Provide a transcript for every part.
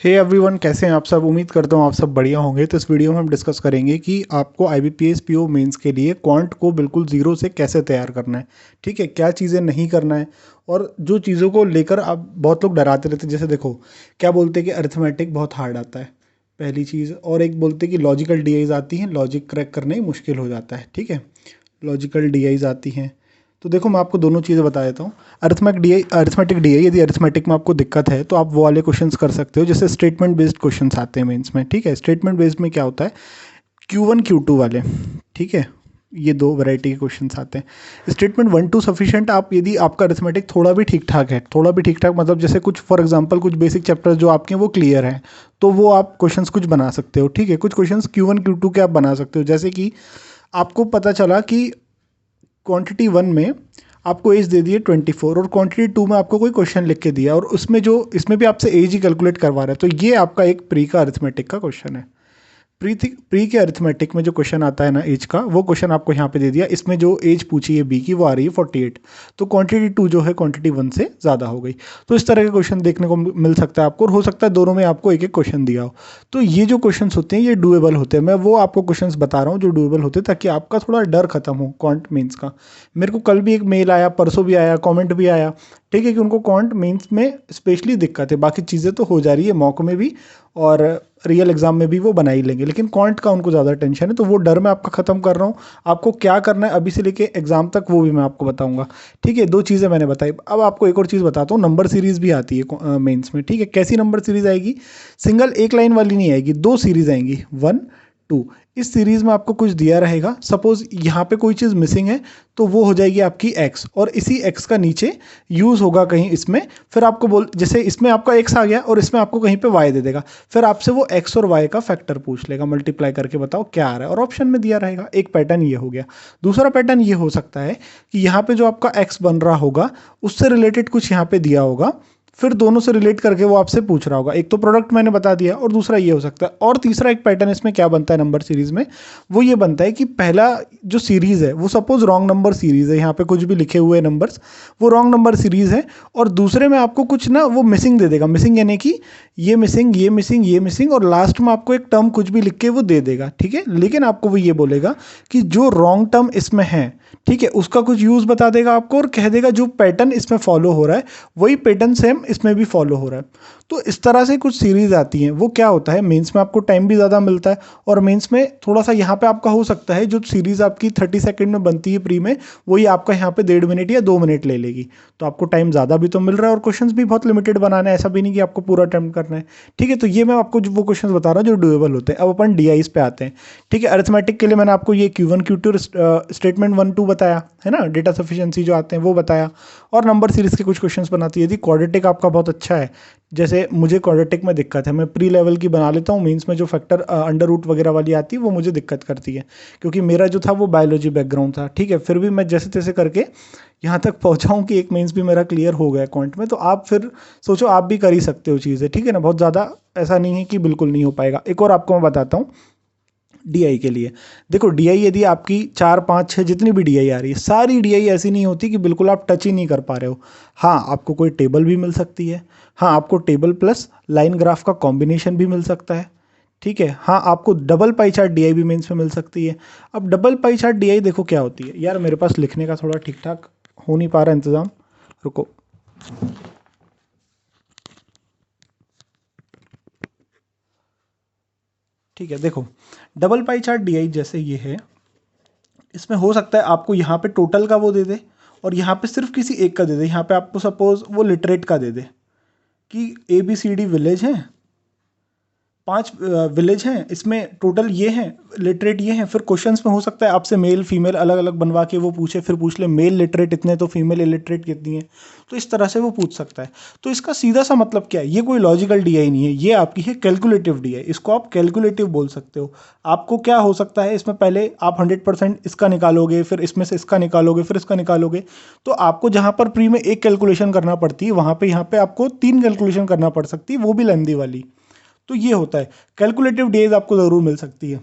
Hey everyone, कैसे हैं आप सब। उम्मीद करता हूँ आप सब बढ़िया होंगे। तो इस वीडियो में हम डिस्कस करेंगे कि आपको आईबीपीएस पीओ मेंस के लिए क्वांट को बिल्कुल ज़ीरो से कैसे तैयार करना है। ठीक है, क्या चीज़ें नहीं करना है और जो चीज़ों को लेकर आप बहुत लोग डराते रहते हैं। जैसे देखो, क्या बोलते हैं कि अरिथमेटिक बहुत हार्ड आता है, पहली चीज़। और एक बोलते हैं कि लॉजिकल डीआईज आती हैं, लॉजिक क्रैक करना ही मुश्किल हो जाता है। ठीक है, लॉजिकल डीआईज आती हैं। तो देखो, मैं आपको दोनों चीज़ें बता देता हूँ। अरिथमेटिक डीआई, यदि अरिथमेटिक में आपको दिक्कत है तो आप वो वाले क्वेश्चंस कर सकते हो, जैसे स्टेटमेंट बेस्ड क्वेश्चंस आते हैं मेंस में। ठीक है, स्टेटमेंट बेस्ड में क्या होता है, Q1 Q2 वाले। ठीक है, ये दो वैरायटी के क्वेश्चंस आते हैं। स्टेटमेंट 1 2 सफिशिएंट, आप यदि आपका अरिथमेटिक थोड़ा भी ठीक ठाक है, थोड़ा भी ठीक ठाक मतलब जैसे कुछ फॉर एग्जांपल कुछ बेसिक चैप्टर्स जो आपके हैं वो क्लियर हैं, तो वो आप क्वेश्चंस कुछ बना सकते हो। ठीक है, कुछ क्वेश्चंस Q1 Q2 के आप बना सकते हो। जैसे कि आपको पता चला कि क्वांटिटी 1 में आपको एज दे दी है 24 और क्वांटिटी 2 में आपको कोई क्वेश्चन लिख के दिया और उसमें जो इसमें भी आपसे एज ही कैलकुलेट करवा रहा है, तो ये आपका एक प्री का अरिथमेटिक का क्वेश्चन है। प्री के अरिथमेटिक में जो क्वेश्चन आता है ना एज का, वो क्वेश्चन आपको यहाँ पे दे दिया। इसमें जो एज पूछी है बी की वो आ रही है 48, तो क्वांटिटी 2 जो है क्वांटिटी 1 से ज़्यादा हो गई। तो इस तरह के क्वेश्चन देखने को मिल सकता है आपको, और हो सकता है दोनों में आपको एक एक क्वेश्चन दिया हो। तो ये जो क्वेश्चन होते हैं ये डुएबल होते हैं। मैं वो आपको क्वेश्चन बता रहा हूँ जो डुएबल होते हैं, ताकि आपका थोड़ा डर खत्म हो क्वांट मेंस का। मेरे को कल भी एक मेल आया, परसों भी आया, कॉमेंट भी आया। ठीक है, कि उनको क्वांट मेंस में स्पेशली दिक्कत है, बाकी चीज़ें तो हो जा रही है मॉक में भी और रियल एग्जाम में भी वो बना ही लेंगे, लेकिन क्वांट का उनको ज़्यादा टेंशन है। तो वो डर मैं आपका ख़त्म कर रहा हूँ। आपको क्या करना है अभी से लेके एग्जाम तक वो भी मैं आपको बताऊंगा। ठीक है, दो चीज़ें मैंने बताई। अब आपको एक और चीज़ बताता हूँ, नंबर सीरीज़ भी आती है मेंस में। ठीक है, कैसी नंबर सीरीज़ आएगी, सिंगल एक लाइन वाली नहीं आएगी, दो सीरीज़ आएंगी 1 2। इस सीरीज़ में आपको कुछ दिया रहेगा, सपोज यहाँ पे कोई चीज़ मिसिंग है तो वो हो जाएगी आपकी x, और इसी x का नीचे यूज़ होगा कहीं इसमें। फिर आपको जैसे इसमें आपका x आ गया और इसमें आपको कहीं पे y दे देगा, फिर आपसे वो x और y का फैक्टर पूछ लेगा, मल्टीप्लाई करके बताओ क्या आ रहा है, और ऑप्शन में दिया रहेगा। एक पैटर्न ये हो गया। दूसरा पैटर्न ये हो सकता है कि यहाँ पे जो आपका x बन रहा होगा उससे रिलेटेड कुछ यहाँ पे दिया होगा, फिर दोनों से रिलेट करके वो आपसे पूछ रहा होगा। एक तो प्रोडक्ट मैंने बता दिया, और दूसरा ये हो सकता है। और तीसरा एक पैटर्न इसमें क्या बनता है नंबर सीरीज में, वो ये बनता है कि पहला जो सीरीज है वो सपोज रॉन्ग नंबर सीरीज है, यहाँ पे कुछ भी लिखे हुए नंबर्स वो रॉन्ग नंबर सीरीज है, और दूसरे में आपको कुछ ना वो मिसिंग दे देगा। मिसिंग यानी कि ये मिसिंग, ये मिसिंग, ये मिसिंग, और लास्ट में आपको एक टर्म कुछ भी लिख के वो दे देगा। ठीक है, लेकिन आपको वो ये बोलेगा कि जो रॉन्ग टर्म इसमें है, ठीक है, उसका कुछ यूज बता देगा आपको, और कह देगा जो पैटर्न इसमें फॉलो हो रहा है वही पैटर्न सेम इसमें भी फॉलो हो रहा है। तो इस तरह से कुछ सीरीज आती हैं। वो क्या होता है, मेंस में आपको टाइम भी ज़्यादा मिलता है, और मेंस में थोड़ा सा यहाँ पे आपका हो सकता है जो सीरीज आपकी 30 सेकंड में बनती है प्री में, वही आपका यहाँ पे 1.5 मिनट या 2 मिनट ले लेगी। तो आपको टाइम ज़्यादा भी तो मिल रहा है, और क्वेश्चंस भी बहुत लिमिटेड बनाना है, ऐसा भी नहीं कि आपको पूरा अटेम्प्ट करना है। ठीक है, तो ये मैं आपको वो क्वेश्चन बता रहा हूँ जो डुएबल होते हैं। अब अपन डीआईज पे आते हैं। ठीक है, अरिथमेटिक के लिए मैंने आपको ये Q1 Q2 स्टेटमेंट 1 2 बताया है ना, डेटा सफिशिएंसी जो आते हैं वो बताया, और नंबर सीरीज के कुछ क्वेश्चंस बनाती है। यदि क्वाड्रेटिक आपका बहुत अच्छा है, जैसे मुझे क्वाड्रेटिक में दिक्कत है, मैं प्री लेवल की बना लेता हूँ, मीन्स में जो फैक्टर अंडर रूट वगैरह वाली आती है वो मुझे दिक्कत करती है, क्योंकि मेरा जो था वो बायोलॉजी बैकग्राउंड था। ठीक है, फिर भी मैं जैसे तैसे करके यहाँ तक पहुँचाऊँ कि एक मेंस भी मेरा क्लियर हो गया क्वांट में। तो आप फिर सोचो, आप भी कर ही सकते हो चीज़ें। ठीक है ना, बहुत ज़्यादा ऐसा नहीं है कि बिल्कुल नहीं हो पाएगा। एक और आपको मैं बताता हूँ डीआई के लिए। देखो, डीआई यदि आपकी 4 5 6 जितनी भी डीआई आ रही है, सारी डीआई ऐसी नहीं होती कि बिल्कुल आप टच ही नहीं कर पा रहे हो। हाँ, आपको कोई टेबल भी मिल सकती है। हाँ, आपको टेबल प्लस लाइन ग्राफ का कॉम्बिनेशन भी मिल सकता है। ठीक है, हाँ, आपको डबल पाई चार्ट डीआई भी मेंस में मिल सकती है। अब डबल पाई चार्ट डीआई देखो क्या होती है यार, मेरे पास लिखने का थोड़ा ठीक ठाक हो नहीं पा रहा इंतज़ाम, रुको। ठीक है, देखो, डबल पाई चार्ट डीआई जैसे ये है, इसमें हो सकता है आपको यहाँ पे टोटल का वो दे दे, और यहाँ पे सिर्फ किसी एक का दे दे। यहाँ पे आपको सपोज वो लिटरेट का दे दे कि ABCD विलेज है, 5 विलेज हैं, इसमें टोटल ये हैं, लिटरेट ये हैं। फिर क्वेश्चंस में हो सकता है आपसे मेल फीमेल अलग अलग बनवा के वो पूछे, फिर पूछ ले मेल लिटरेट इतने तो फीमेल इलिटरेट कितनी है। तो इस तरह से वो पूछ सकता है। तो इसका सीधा सा मतलब क्या है, ये कोई लॉजिकल डीआई नहीं है, ये आपकी है कैलकुलेटिव डीआई। इसको आप कैलकुलेटिव बोल सकते हो। आपको क्या हो सकता है, इसमें पहले आप 100% इसका निकालोगे, फिर इसमें से इसका निकालोगे, फिर इसका निकालोगे। तो आपको जहाँ पर प्री में एक कैलकुलेशन करना पड़ती है, वहाँ पे यहाँ पे आपको 3 कैलकुलेशन करना पड़ सकती है, वो भी लेंदी वाली। तो ये होता है, कैलकुलेटिव डीआई आपको ज़रूर मिल सकती है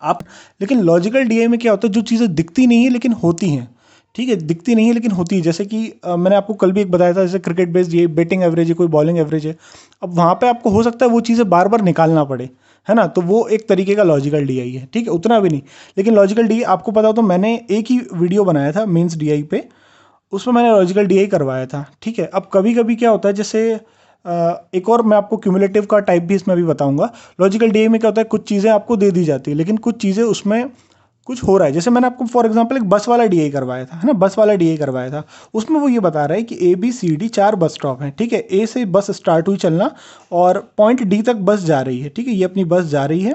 आप। लेकिन लॉजिकल डीआई में क्या होता है, जो चीज़ें दिखती नहीं है लेकिन होती हैं। ठीक है, दिखती नहीं है लेकिन होती है। जैसे कि मैंने आपको कल भी एक बताया था, जैसे क्रिकेट बेस्ड ये बैटिंग एवरेज है, कोई बॉलिंग एवरेज है। अब वहाँ पे आपको हो सकता है वो चीज़ें बार बार निकालना पड़े, है ना, तो वो एक तरीके का लॉजिकल डीआई है। ठीक है, उतना भी नहीं, लेकिन लॉजिकल डीआई आपको पता हो तो मैंने एक ही वीडियो बनाया था मेंस डीआई पे, उसमें मैंने लॉजिकल डीआई करवाया था। ठीक है, अब कभी कभी क्या होता है, जैसे एक और मैं आपको क्यूमुलेटिव का टाइप भी इसमें भी बताऊंगा। लॉजिकल डीआई में क्या होता है, कुछ चीज़ें आपको दे दी जाती है लेकिन कुछ चीज़ें उसमें कुछ हो रहा है। जैसे मैंने आपको फॉर एग्जांपल एक बस वाला डीआई करवाया था, है ना, बस वाला डीआई करवाया था। उसमें वो ये बता रहा है कि A B C D 4 bus stop हैं। ठीक है, ए से बस स्टार्ट हुई चलना और पॉइंट डी तक बस जा रही है। ठीक है, ये अपनी बस जा रही है,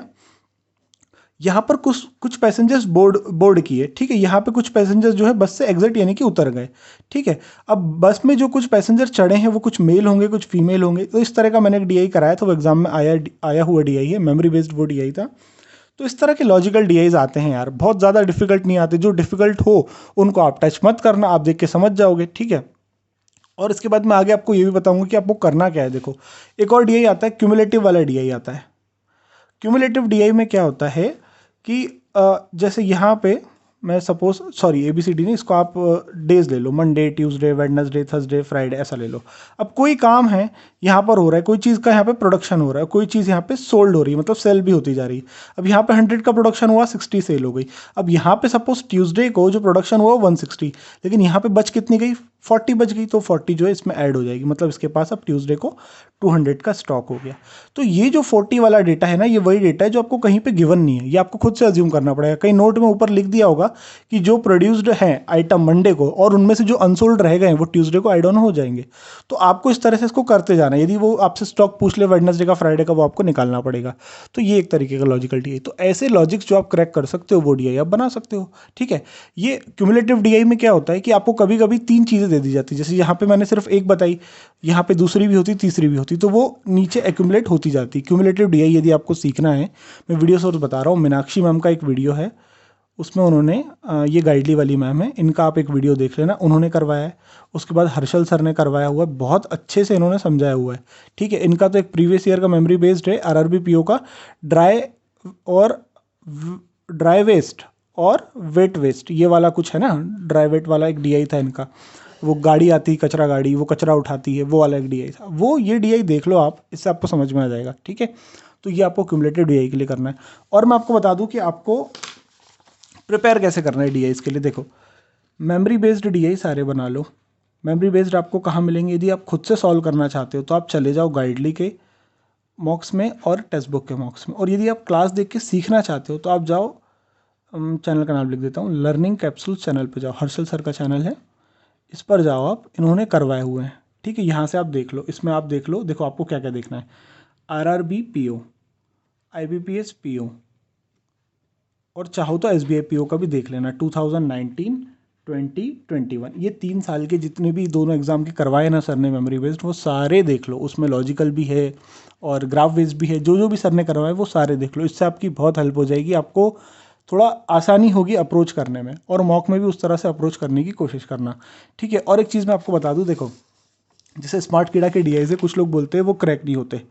यहाँ पर कुछ कुछ पैसेंजर्स बोर्ड बोर्ड किए। ठीक है, यहाँ पे कुछ पैसेंजर्स जो है बस से एग्जिट यानी कि उतर गए। ठीक है, अब बस में जो कुछ पैसेंजर चढ़े हैं वो कुछ मेल होंगे कुछ फीमेल होंगे। तो इस तरह का मैंने एक डीआई कराया था, वो एग्जाम में आया हुआ डीआई है, मेमोरी बेस्ड वो डीआई था। तो इस तरह के लॉजिकल डीआईज आते हैं यार, बहुत ज़्यादा डिफिकल्ट नहीं आते। जो डिफिकल्ट हो उनको आप टच मत करना, आप देख के समझ जाओगे। ठीक है, और इसके बाद मैं आगे आपको ये भी बताऊंगा कि आपको करना क्या है। देखो, एक और डीआई आता है, क्यूमुलेटिव वाला डीआई आता है। क्यूमुलेटिव डीआई में क्या होता है कि जैसे यहाँ पे मैं सपोज, सॉरी ABCD नहीं, इसको आप डेज ले लो, Monday Tuesday Wednesday Thursday Friday ऐसा ले लो। अब कोई काम है यहाँ पर हो रहा है, कोई चीज़ का यहाँ पे प्रोडक्शन हो रहा है, कोई चीज़ यहाँ पे सोल्ड हो रही है, मतलब सेल भी होती जा रही है। अब यहाँ पे 100 का प्रोडक्शन हुआ, 60 सेल हो गई। अब यहाँ पे सपोज ट्यूसडे को जो प्रोडक्शन हुआ 160, लेकिन यहाँ पे बच कितनी गई, 40 बच गई। तो 40 जो है इसमें ऐड हो जाएगी, मतलब इसके पास अब ट्यूसडे को 200 का स्टॉक हो गया। तो ये जो 40 वाला डेटा है ना, ये वही डेटा है जो आपको कहीं पे गिवन नहीं है, ये आपको खुद से अज्यूम करना पड़ेगा। कहीं नोट में ऊपर लिख दिया होगा कि जो प्रोड्यूस्ड है आइटम मंडे को और उनमें से जो अनसोल्ड रह गए वो ट्यूसडे को ऐड ऑन हो जाएंगे। तो आपको इस तरह से इसको करते जाना है। यदि वो आपसे स्टॉक पूछ ले वेडनेसडे का फ्राइडे का, वो आपको निकालना पड़ेगा। तो ये एक तरीके का लॉजिकल डीआई। तो ऐसे लॉजिक्स जो आप क्रैक कर सकते हो वो डीआई आप बना सकते हो। ठीक है, ये क्यूमुलेटिव डीआई में क्या होता है कि आपको कभी कभी 3 चीज़ें दे दी जाती है। जैसे यहाँ पे मैंने सिर्फ एक बताई, यहाँ पे दूसरी भी होती, तीसरी भी होती, तो वो नीचे एक्यूमुलेट होती जाती। क्यूमुलेटिव डीआई यदि आपको सीखना है, मैं वीडियो सोर्स बता रहा हूँ, मीनाक्षी मैम का एक वीडियो है, उसमें उन्होंने ये गाइडली वाली मैम है, इनका आप एक वीडियो देख लेना, उन्होंने करवाया है। उसके बाद हर्षल सर ने करवाया हुआ है, बहुत अच्छे से इन्होंने समझाया हुआ है। ठीक है, इनका तो एक प्रीवियस ईयर का मेमोरी बेस्ड है, आरआरबी पीओ का ड्राई और ड्राई वेस्ट और वेट वेस्ट, ये वाला कुछ है ना, ड्राई वेट वाला एक डीआई था इनका। वो गाड़ी आती कचरा गाड़ी, वो कचरा उठाती है, वो वाला एक डीआई था। वो ये डीआई देख लो आप, इससे आपको समझ में आ जाएगा। ठीक है, तो ये आपको क्यूमुलेटिव डीआई के लिए करना है। और मैं आपको बता दूं कि आपको प्रिपेयर कैसे करना है डीआईज के लिए। देखो, मेमोरी बेस्ड डीआई सारे बना लो। मेमोरी बेस्ड आपको कहाँ मिलेंगे, यदि आप खुद से सॉल्व करना चाहते हो तो आप चले जाओ गाइडली के मॉक्स में और टेक्स्ट बुक के मॉक्स में। और यदि आप क्लास देख के सीखना चाहते हो तो आप जाओ, चैनल का नाम लिख देता हूँ, लर्निंग कैप्सूल्स चैनल पे जाओ, हर्षल सर का चैनल है, इस पर जाओ आप, इन्होंने करवाए हुए हैं। ठीक है, यहाँ से आप देख लो, इसमें आप देख लो। देखो आपको क्या क्या देखना है, आरआरबी पीओ, आईबीपीएस पीओ, और चाहो तो एसबीआई पीओ का भी देख लेना, 2019 2021, ये 3 साल के जितने भी दोनों एग्जाम के करवाए ना सर ने मेमोरी बेस्ड, वो सारे देख लो। उसमें लॉजिकल भी है और ग्राफ बेस्ड भी है, जो जो भी सर ने करवाए वो सारे देख लो। इससे आपकी बहुत हेल्प हो जाएगी, आपको थोड़ा आसानी होगी अप्रोच करने में, और मॉक में भी उस तरह से अप्रोच करने की कोशिश करना। ठीक है, और एक चीज़ मैं आपको बता दूं, देखो जैसे स्मार्ट कीड़ा के डीआई से कुछ लोग बोलते हैं वो क्रैक नहीं होते।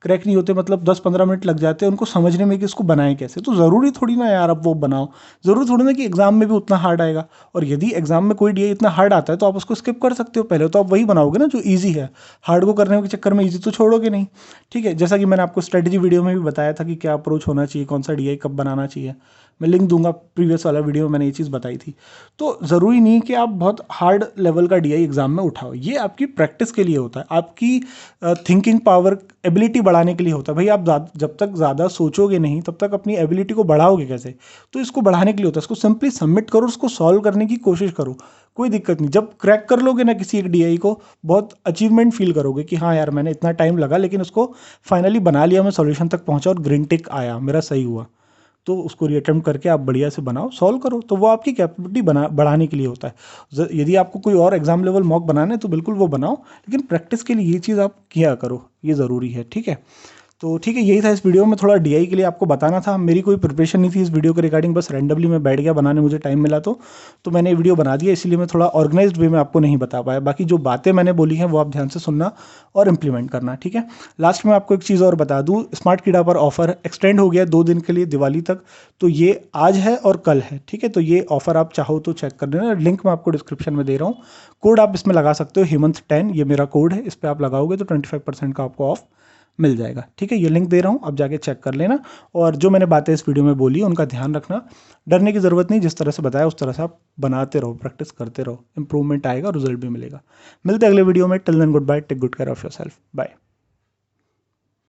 क्रैक नहीं होते मतलब 10-15 मिनट लग जाते हैं उनको समझने में कि इसको बनाएं कैसे। तो ज़रूरी थोड़ी ना यार अब वो बनाओ, ज़रूरी थोड़ी ना कि एग्जाम में भी उतना हार्ड आएगा। और यदि एग्जाम में कोई डीआई इतना हार्ड आता है तो आप उसको स्किप कर सकते हो, पहले तो आप वही बनाओगे ना जो ईजी है। हार्ड को करने के चक्कर में ईजी तो छोड़ोगे नहीं। ठीक है, जैसा कि मैंने आपको स्ट्रेटजी वीडियो में भी बताया था कि क्या अप्रोच होना चाहिए, कौन सा डीआई कब बनाना चाहिए, मैं लिंक दूंगा, प्रीवियस वाला वीडियो में मैंने ये चीज़ बताई थी। तो ज़रूरी नहीं कि आप बहुत हार्ड लेवल का डीआई एग्जाम में उठाओ, ये आपकी प्रैक्टिस के लिए होता है, आपकी थिंकिंग पावर एबिलिटी बढ़ाने के लिए होता है। भाई आप जब तक ज़्यादा सोचोगे नहीं तब तक अपनी एबिलिटी को बढ़ाओगे कैसे। तो इसको बढ़ाने के लिए होता है, इसको सिंपली सबमिट करो, उसको सॉल्व करने की कोशिश करो, कोई दिक्कत नहीं। जब क्रैक कर लोगे ना किसी एक डीआई को, बहुत अचीवमेंट फील करोगे कि हाँ यार मैंने इतना टाइम लगा लेकिन उसको फाइनली बना लिया, मैं सॉल्यूशन तक पहुंचा और ग्रीन टिक आया, मेरा सही हुआ। तो उसको रीअटेम्प्ट करके आप बढ़िया से बनाओ, सॉल्व करो। तो वो आपकी कैपेबिलिटी बढ़ाने के लिए होता है। यदि आपको कोई और एग्जाम लेवल मॉक बनाना है तो बिल्कुल वो बनाओ, लेकिन प्रैक्टिस के लिए ये चीज़ आप किया करो, ये ज़रूरी है। ठीक है, तो ठीक है, यही था इस वीडियो में, थोड़ा डीआई के लिए आपको बताना था। मेरी कोई प्रिपरेशन नहीं थी इस वीडियो के रिगार्डिंग, बस रैंडमली मैं बैठ गया बनाने, मुझे टाइम मिला तो मैंने ये वीडियो बना दिया। इसलिए मैं थोड़ा ऑर्गेनाइज्ड वे में आपको नहीं बता पाया। बाकी जो बातें मैंने बोली हैं वो आप ध्यान से सुनना और इम्प्लीमेंट करना, ठीक है। लास्ट में आपको एक चीज़ और बता दूँ, स्मार्ट कीड़ा पर ऑफर एक्सटेंड हो गया 2 दिन के लिए, दिवाली तक। तो ये आज है और कल है, ठीक है। तो ये ऑफर आप चाहो तो चेक कर लेना, लिंक मैं आपको डिस्क्रिप्शन में दे रहा हूँ। कोड आप इसमें लगा सकते हो, हेमंत10, ये मेरा कोड है, इस पर आप लगाओगे तो 25% का आपको ऑफ मिल जाएगा, ठीक है। ये लिंक दे रहा हूँ, आप जाके चेक कर लेना। और जो मैंने बातें इस वीडियो में बोली उनका ध्यान रखना, डरने की ज़रूरत नहीं, जिस तरह से बताया उस तरह से आप बनाते रहो, प्रैक्टिस करते रहो, इंप्रूवमेंट आएगा, रिजल्ट भी मिलेगा। मिलते हैं अगले वीडियो में। Till then good bye, take good care of yourself, bye.